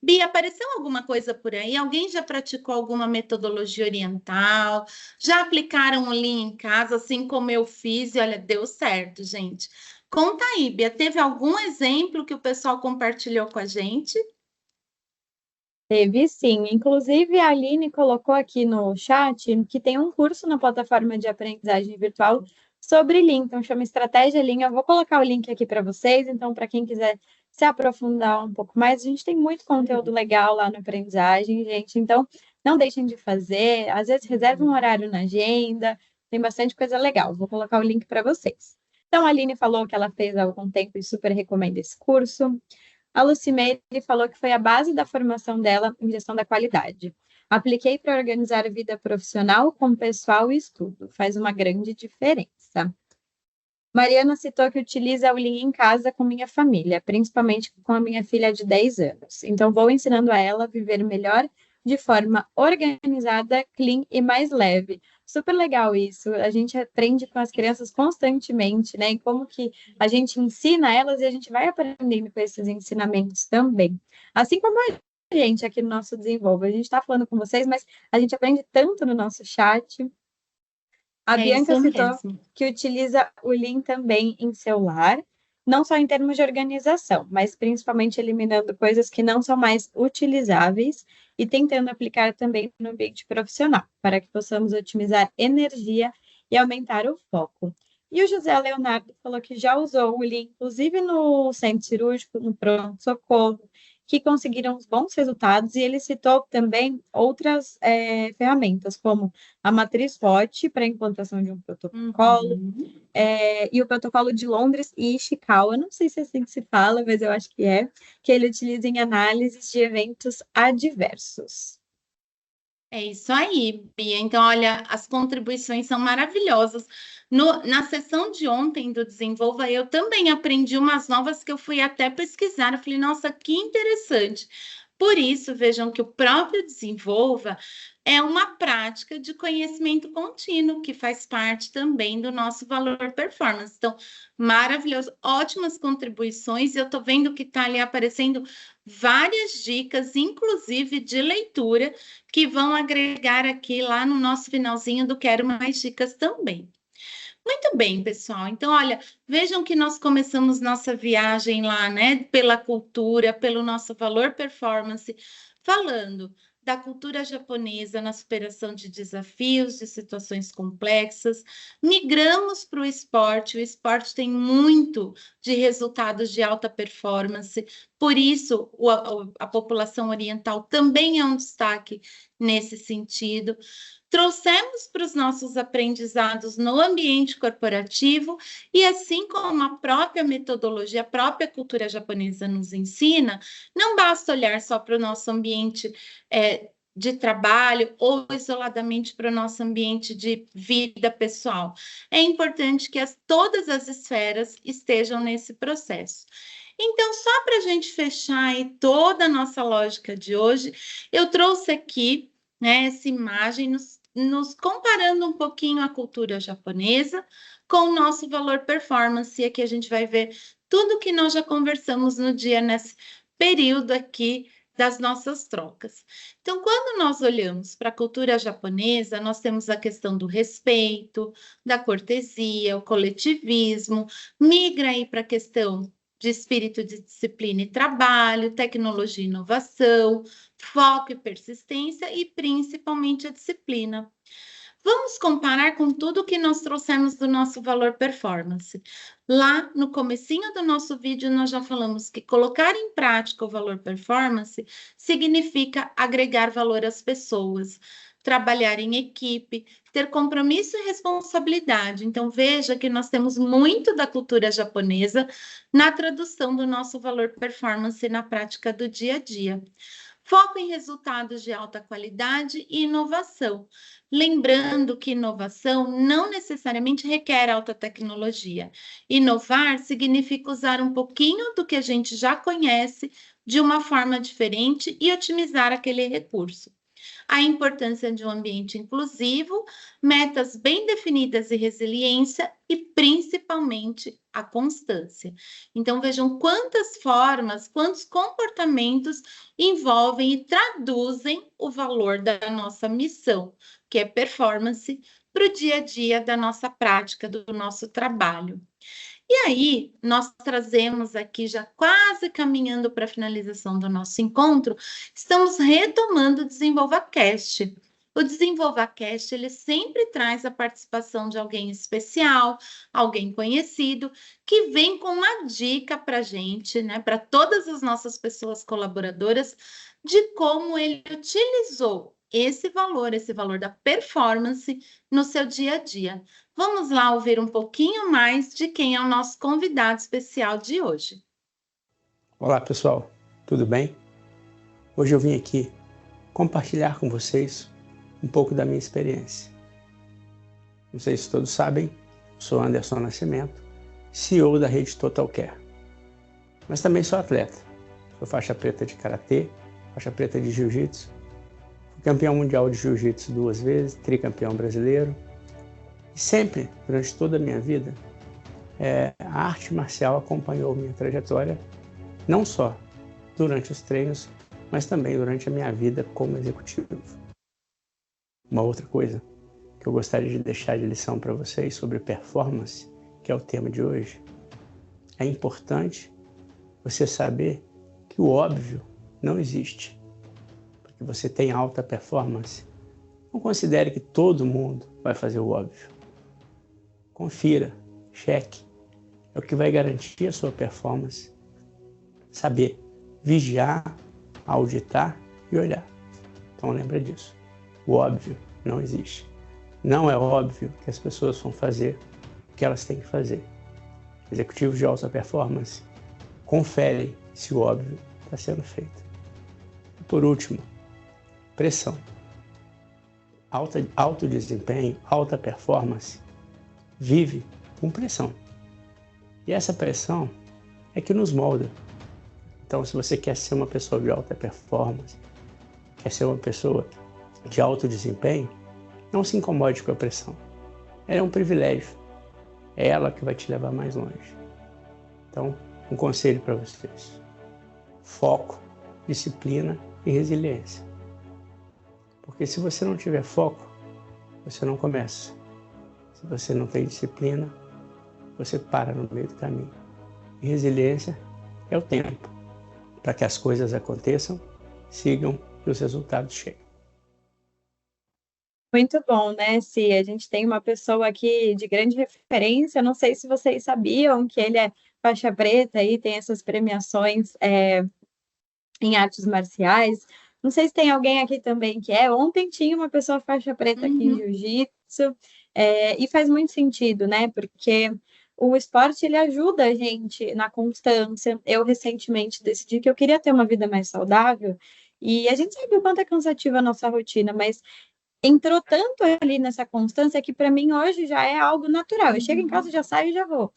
Bia, apareceu alguma coisa por aí? Alguém já praticou alguma metodologia oriental? Já aplicaram o Lean em casa, assim como eu fiz, e olha, deu certo, gente. Conta aí, Bia, teve algum exemplo que o pessoal compartilhou com a gente? Teve sim. Inclusive, a Aline colocou aqui no chat que tem um curso na plataforma de aprendizagem virtual sobre Lean, então chama Estratégia Lean. Eu vou colocar o link aqui para vocês, então, para quem quiser se aprofundar um pouco mais, a gente tem muito conteúdo legal lá na aprendizagem, gente. Então, não deixem de fazer. Às vezes, reserve um horário na agenda, tem bastante coisa legal. Vou colocar o link para vocês. Então, a Aline falou que ela fez há algum tempo e super recomenda esse curso. A Lucimeire falou que foi a base da formação dela em gestão da qualidade. Apliquei para organizar a vida profissional com pessoal e estudo. Faz uma grande diferença. Mariana citou que utiliza o Lean em casa com minha família, principalmente com a minha filha de 10 anos. Então, vou ensinando a ela a viver melhor de forma organizada, clean e mais leve. Super legal isso. A gente aprende com as crianças constantemente, né? E como que a gente ensina elas e a gente vai aprendendo com esses ensinamentos também. Assim como a gente aqui no nosso Desenvolva. A gente está falando com vocês, mas a gente aprende tanto no nosso chat. A Bianca citou que utiliza o Lean também em seu lar, não só em termos de organização, mas principalmente eliminando coisas que não são mais utilizáveis e tentando aplicar também no ambiente profissional, para que possamos otimizar energia e aumentar o foco. E o José Leonardo falou que já usou o Lean, inclusive no centro cirúrgico, no pronto-socorro, que conseguiram bons resultados, e ele citou também outras ferramentas, como a matriz SWOT para a implantação de um protocolo, e o protocolo de Londres e Ishikawa, não sei se é assim que se fala, mas eu acho que ele utiliza em análises de eventos adversos. É isso aí, Bia. Então, olha, as contribuições são maravilhosas. Na sessão de ontem do Desenvolva, eu também aprendi umas novas que eu fui até pesquisar. Eu falei, nossa, que interessante. Por isso, vejam que o próprio Desenvolva é uma prática de conhecimento contínuo, que faz parte também do nosso valor performance. Então, maravilhoso, ótimas contribuições. Eu estou vendo que está ali aparecendo várias dicas, inclusive de leitura, que vão agregar aqui lá no nosso finalzinho do Quero Mais Dicas também. Muito bem, pessoal. Então, olha, vejam que nós começamos nossa viagem lá, né, pela cultura, pelo nosso valor performance, falando da cultura japonesa na superação de desafios, de situações complexas. Migramos para o esporte tem muito de resultados de alta performance, por isso a população oriental também é um destaque nesse sentido. Trouxemos para os nossos aprendizados no ambiente corporativo e assim como a própria metodologia, a própria cultura japonesa nos ensina, não basta olhar só para o nosso ambiente de trabalho ou isoladamente para o nosso ambiente de vida pessoal. É importante que todas as esferas estejam nesse processo. Então, só para a gente fechar aí toda a nossa lógica de hoje, eu trouxe aqui, né, essa imagem nos comparando um pouquinho a cultura japonesa com o nosso valor performance, e aqui a gente vai ver tudo que nós já conversamos no dia, nesse período aqui das nossas trocas. Então, quando nós olhamos para a cultura japonesa, nós temos a questão do respeito, da cortesia, o coletivismo, migra aí para a questão de espírito de disciplina e trabalho, tecnologia e inovação, foco e persistência e principalmente a disciplina. Vamos comparar com tudo que nós trouxemos do nosso valor performance. Lá no comecinho do nosso vídeo nós já falamos que colocar em prática o valor performance significa agregar valor às pessoas, trabalhar em equipe, ter compromisso e responsabilidade. Então veja que nós temos muito da cultura japonesa na tradução do nosso valor performance na prática do dia a dia. Foco em resultados de alta qualidade e inovação. Lembrando que inovação não necessariamente requer alta tecnologia. Inovar significa usar um pouquinho do que a gente já conhece de uma forma diferente e otimizar aquele recurso. A importância de um ambiente inclusivo, metas bem definidas e resiliência e principalmente a constância. Então vejam quantas formas, quantos comportamentos envolvem e traduzem o valor da nossa missão, que é performance, para o dia a dia da nossa prática, do nosso trabalho. E aí, nós trazemos aqui, já quase caminhando para a finalização do nosso encontro, estamos retomando o DesenvolvaCast. O DesenvolvaCast, ele sempre traz a participação de alguém especial, alguém conhecido, que vem com uma dica para a gente, né, para todas as nossas pessoas colaboradoras, de como ele utilizou esse valor da performance no seu dia a dia. Vamos lá ouvir um pouquinho mais de quem é o nosso convidado especial de hoje. Olá, pessoal. Tudo bem? Hoje eu vim aqui compartilhar com vocês um pouco da minha experiência. Não sei se todos sabem, sou Anderson Nascimento, CEO da rede Total Care. Mas também sou atleta. Sou faixa preta de karatê, faixa preta de jiu-jitsu, fui campeão mundial de jiu-jitsu 2 vezes, tricampeão brasileiro. E sempre, durante toda a minha vida, a arte marcial acompanhou minha trajetória, não só durante os treinos, mas também durante a minha vida como executivo. Uma outra coisa que eu gostaria de deixar de lição para vocês sobre performance, que é o tema de hoje, é importante você saber que o óbvio não existe. Porque você tem alta performance, não considere que todo mundo vai fazer o óbvio. Confira, cheque, é o que vai garantir a sua performance. Saber vigiar, auditar e olhar. Então lembra disso. O óbvio não existe. Não é óbvio que as pessoas vão fazer o que elas têm que fazer. Executivos de alta performance conferem se o óbvio está sendo feito. E por último, pressão. Alto desempenho, alta performance, vive com pressão. E essa pressão é que nos molda. Então, se você quer ser uma pessoa de alta performance, quer ser uma pessoa de alto desempenho, não se incomode com a pressão. Ela é um privilégio. É ela que vai te levar mais longe. Então, um conselho para vocês. Foco disciplina e resiliência. Porque se você não tiver foco, você não começa. Se você não tem disciplina, você para no meio do caminho. E resiliência é o tempo para que as coisas aconteçam, sigam e os resultados cheguem. Muito bom, né, Si? A gente tem uma pessoa aqui de grande referência. Não sei se vocês sabiam que ele é faixa preta e tem essas premiações em artes marciais. Não sei se tem alguém aqui também que é. Ontem tinha uma pessoa faixa preta aqui em jiu-jitsu, e faz muito sentido, né? Porque o esporte ele ajuda a gente na constância. Eu recentemente decidi que eu queria ter uma vida mais saudável, e a gente sabe o quanto é cansativa a nossa rotina, mas entrou tanto ali nessa constância que para mim hoje já é algo natural. Eu chego em casa, já saio e já vou.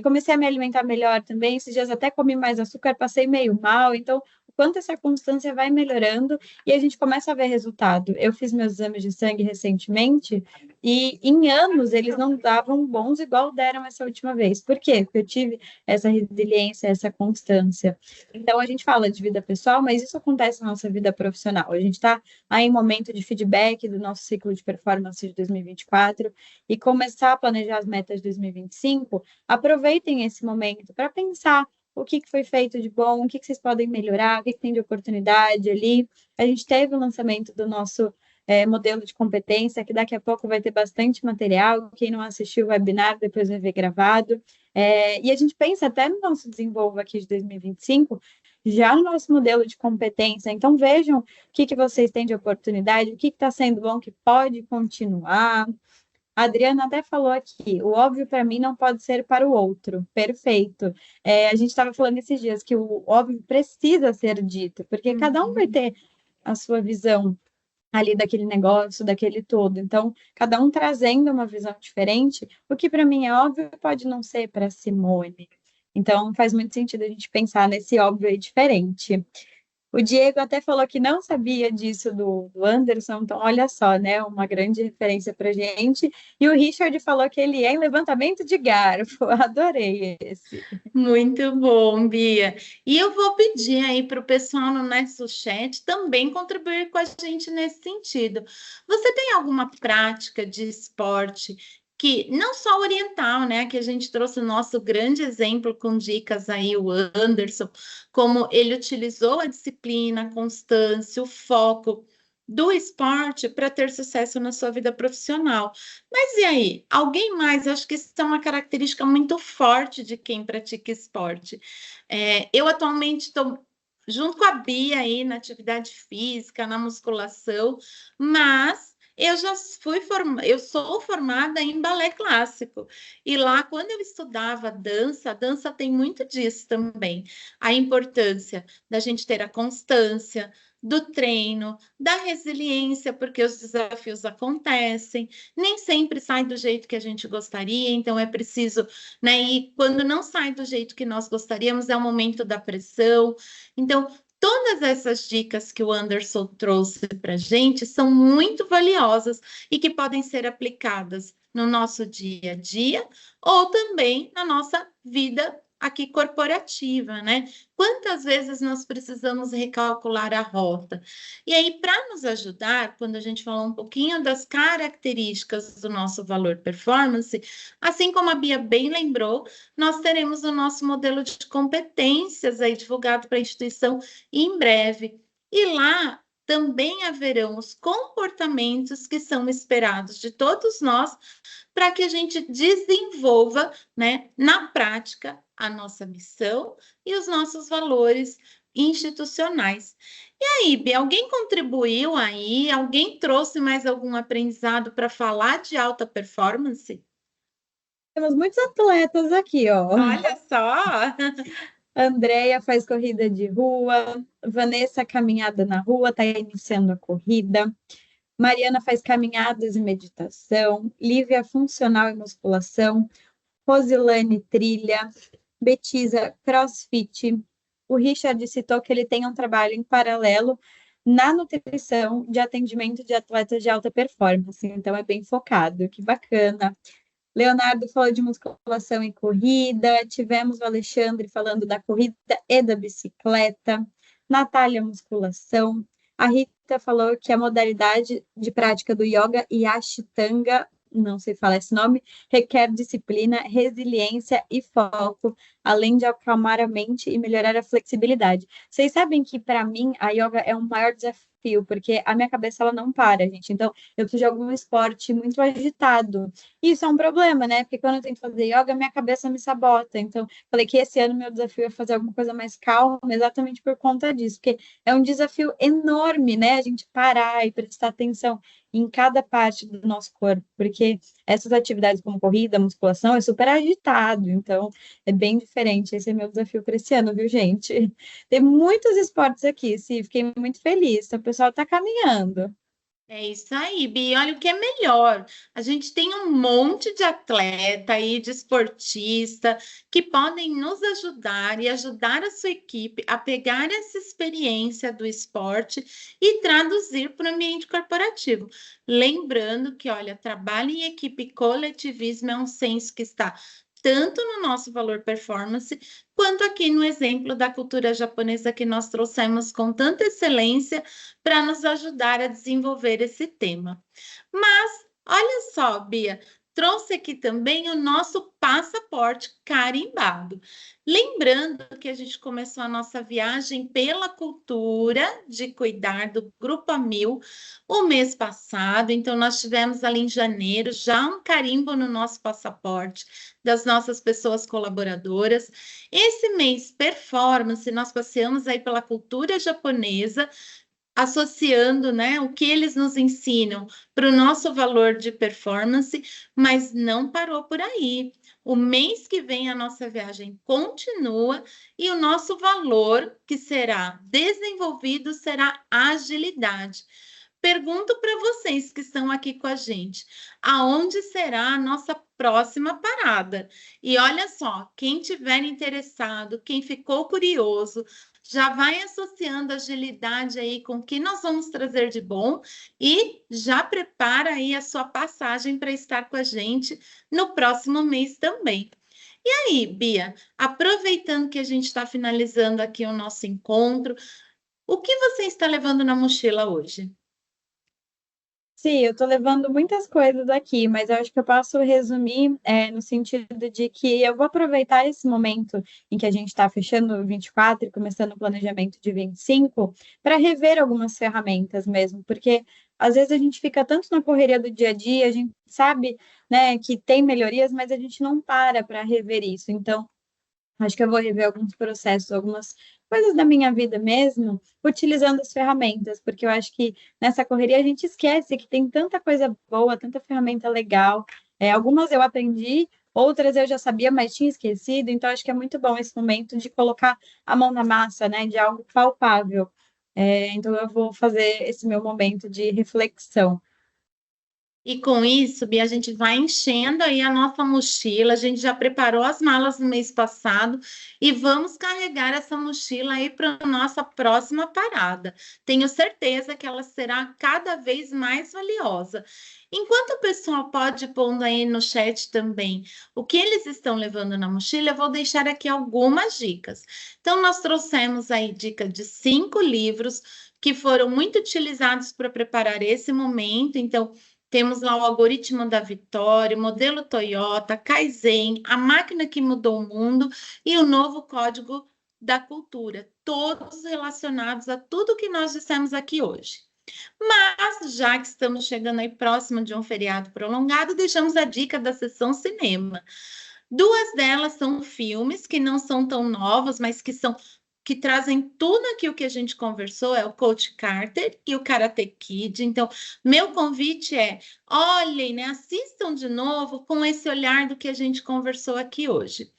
Comecei a me alimentar melhor também. Esses dias até comi mais açúcar, passei meio mal. Então, o quanto essa constância vai melhorando e a gente começa a ver resultado. Eu fiz meus exames de sangue recentemente e em anos eles não davam bons igual deram essa última vez. Por quê? Porque eu tive essa resiliência, essa constância. Então, a gente fala de vida pessoal, mas isso acontece na nossa vida profissional. A gente está aí em momento de feedback do nosso ciclo de performance de 2024 e começar a planejar as metas de 2025. Aproveitem esse momento para pensar o que foi feito de bom, o que vocês podem melhorar, o que tem de oportunidade ali. A gente teve o lançamento do nosso modelo de competência, que daqui a pouco vai ter bastante material. Quem não assistiu o webinar, depois vai ver gravado. E a gente pensa até no nosso desenvolvo aqui de 2025, já no nosso modelo de competência. Então, vejam o que vocês têm de oportunidade, o que está sendo bom, que pode continuar. A Adriana até falou aqui, o óbvio para mim não pode ser para o outro. Perfeito. A gente estava falando esses dias que o óbvio precisa ser dito, porque cada um vai ter a sua visão ali daquele negócio, daquele todo. Então, cada um trazendo uma visão diferente, o que para mim é óbvio pode não ser para Simone. Então, faz muito sentido a gente pensar nesse óbvio aí diferente. O Diego até falou que não sabia disso do Anderson, então olha só, né? Uma grande referência para gente. E o Richard falou que ele é em levantamento de garfo. Adorei esse. Muito bom, Bia. E eu vou pedir aí para o pessoal no nosso chat também contribuir com a gente nesse sentido. Você tem alguma prática de esporte que não só oriental, né? Que a gente trouxe o nosso grande exemplo com dicas aí, o Anderson, como ele utilizou a disciplina, a constância, o foco do esporte para ter sucesso na sua vida profissional. Mas e aí? Alguém mais? Eu acho que isso é uma característica muito forte de quem pratica esporte. Eu atualmente estou junto com a Bia aí na atividade física, na musculação, mas eu já eu sou formada em balé clássico. E lá, quando eu estudava dança, a dança tem muito disso também. A importância da gente ter a constância, do treino, da resiliência, porque os desafios acontecem, nem sempre sai do jeito que a gente gostaria, então é preciso, né? E quando não sai do jeito que nós gostaríamos, é o momento da pressão. Então, todas essas dicas que o Anderson trouxe para a gente são muito valiosas e que podem ser aplicadas no nosso dia a dia ou também na nossa vida aqui corporativa, né? Quantas vezes nós precisamos recalcular a rota? E aí, para nos ajudar, quando a gente falou um pouquinho das características do nosso valor performance, assim como a Bia bem lembrou, nós teremos o nosso modelo de competências aí divulgado para a instituição em breve. E lá também haverão os comportamentos que são esperados de todos nós para que a gente desenvolva, né, na prática a nossa missão e os nossos valores institucionais. E aí, Bia, alguém contribuiu aí? Alguém trouxe mais algum aprendizado para falar de alta performance? Temos muitos atletas aqui, ó. Olha só! Andréia faz corrida de rua, Vanessa caminhada na rua, está iniciando a corrida. Mariana faz caminhadas e meditação, Lívia funcional e musculação, Rosilane trilha, Betisa crossfit. O Richard citou que ele tem um trabalho em paralelo na nutrição de atendimento de atletas de alta performance, então é bem focado, que bacana. Leonardo falou de musculação e corrida, tivemos o Alexandre falando da corrida e da bicicleta, Natália, musculação. A Rita falou que a modalidade de prática do yoga e Ashtanga, não sei falar esse nome, requer disciplina, resiliência e foco, além de acalmar a mente e melhorar a flexibilidade. Vocês sabem que, para mim, a yoga é um maior desafio, porque a minha cabeça ela não para, gente. Então, eu preciso de algum esporte muito agitado. E isso é um problema, né? Porque quando eu tento fazer yoga, minha cabeça me sabota. Então, falei que esse ano meu desafio é fazer alguma coisa mais calma, exatamente por conta disso, porque é um desafio enorme, né? A gente parar e prestar atenção em cada parte do nosso corpo, porque essas atividades como corrida, musculação, é super agitado, então é bem diferente. Esse é meu desafio para esse ano, viu, gente? Tem muitos esportes aqui, sim, fiquei muito feliz. O pessoal está caminhando. É isso aí, Bi. Olha o que é melhor. A gente tem um monte de atleta aí, de esportista, que podem nos ajudar e ajudar a sua equipe a pegar essa experiência do esporte e traduzir para o ambiente corporativo. Lembrando que, olha, trabalho em equipe e coletivismo é um senso que está tanto no nosso valor performance, quanto aqui no exemplo da cultura japonesa que nós trouxemos com tanta excelência para nos ajudar a desenvolver esse tema. Mas, olha só, Bia, trouxe aqui também o nosso passaporte carimbado. Lembrando que a gente começou a nossa viagem pela cultura de cuidar do Grupo A1000 o mês passado, então nós tivemos ali em janeiro já um carimbo no nosso passaporte das nossas pessoas colaboradoras. Esse mês performance, nós passeamos aí pela cultura japonesa, associando, né, o que eles nos ensinam para o nosso valor de performance, mas não parou por aí. O mês que vem a nossa viagem continua e o nosso valor que será desenvolvido será agilidade. Pergunto para vocês que estão aqui com a gente, aonde será a nossa próxima parada? E olha só, quem tiver interessado, quem ficou curioso, já vai associando agilidade aí com o que nós vamos trazer de bom e já prepara aí a sua passagem para estar com a gente no próximo mês também. E aí, Bia, aproveitando que a gente está finalizando aqui o nosso encontro, o que você está levando na mochila hoje? Sim, eu estou levando muitas coisas aqui, mas eu acho que eu posso resumir no sentido de que eu vou aproveitar esse momento em que a gente está fechando o 24 e começando o planejamento de 25 para rever algumas ferramentas mesmo, porque às vezes a gente fica tanto na correria do dia a dia, a gente sabe, né, que tem melhorias, mas a gente não para rever isso. Então, acho que eu vou rever alguns processos, algumas coisas da minha vida mesmo, utilizando as ferramentas, porque eu acho que nessa correria a gente esquece que tem tanta coisa boa, tanta ferramenta legal. Algumas eu aprendi, outras eu já sabia, mas tinha esquecido, então acho que é muito bom esse momento de colocar a mão na massa, né, de algo palpável. Então eu vou fazer esse meu momento de reflexão. E com isso, Bia, a gente vai enchendo aí a nossa mochila. A gente já preparou as malas no mês passado e vamos carregar essa mochila aí para a nossa próxima parada. Tenho certeza que ela será cada vez mais valiosa. Enquanto o pessoal pode ir pondo aí no chat também o que eles estão levando na mochila, eu vou deixar aqui algumas dicas. Então, nós trouxemos aí dica de 5 livros que foram muito utilizados para preparar esse momento. Então, temos lá o Algoritmo da Vitória, o Modelo Toyota, Kaizen, A Máquina que Mudou o Mundo e o Novo Código da Cultura, todos relacionados a tudo que nós dissemos aqui hoje. Mas, já que estamos chegando aí próximo de um feriado prolongado, deixamos a dica da sessão cinema. 2 delas são filmes que não são tão novos, mas que trazem tudo aquilo que a gente conversou, é o Coach Carter e o Karate Kid. Então, meu convite é, olhem, né, assistam de novo com esse olhar do que a gente conversou aqui hoje.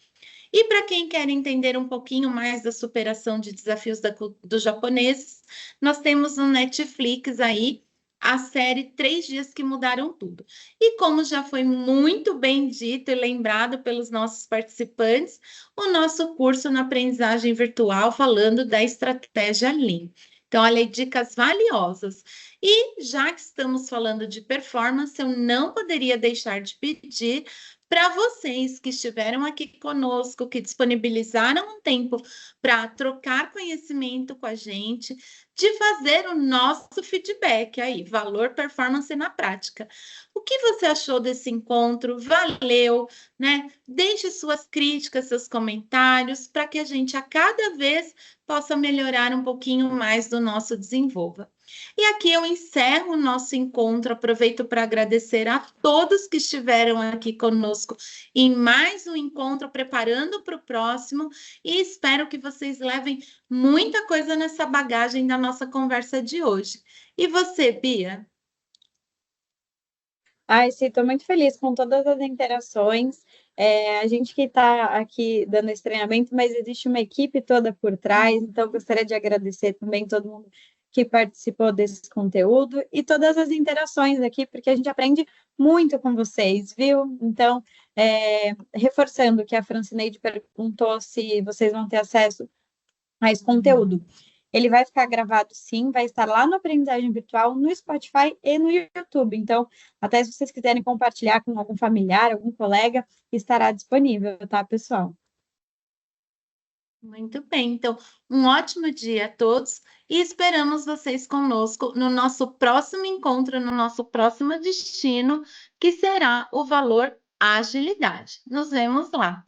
E para quem quer entender um pouquinho mais da superação de desafios dos japoneses, nós temos no Netflix aí a série 3 Dias que Mudaram Tudo. E como já foi muito bem dito e lembrado pelos nossos participantes, o nosso curso na aprendizagem virtual falando da estratégia Lean. Então, olha, dicas valiosas. E já que estamos falando de performance, eu não poderia deixar de pedir para vocês que estiveram aqui conosco, que disponibilizaram um tempo para trocar conhecimento com a gente, de fazer o nosso feedback aí, valor, performance na prática. O que você achou desse encontro? Valeu, né? Deixe suas críticas, seus comentários, para que a gente a cada vez possa melhorar um pouquinho mais do nosso Desenvolva. E aqui eu encerro o nosso encontro, aproveito para agradecer a todos que estiveram aqui conosco em mais um encontro, preparando para o próximo, e espero que vocês levem muita coisa nessa bagagem da nossa conversa de hoje. E você, Bia? Ai, sim, estou muito feliz com todas as interações. A gente que está aqui dando esse treinamento, mas existe uma equipe toda por trás, então gostaria de agradecer também todo mundo que participou desse conteúdo e todas as interações aqui, porque a gente aprende muito com vocês, viu? Então, reforçando que a Francineide perguntou se vocês vão ter acesso a esse conteúdo. Ele vai ficar gravado, sim, vai estar lá no Aprendizagem Virtual, no Spotify e no YouTube. Então, até se vocês quiserem compartilhar com algum familiar, algum colega, estará disponível, tá, pessoal? Muito bem, então, um ótimo dia a todos e esperamos vocês conosco no nosso próximo encontro, no nosso próximo destino, que será o valor agilidade. Nos vemos lá.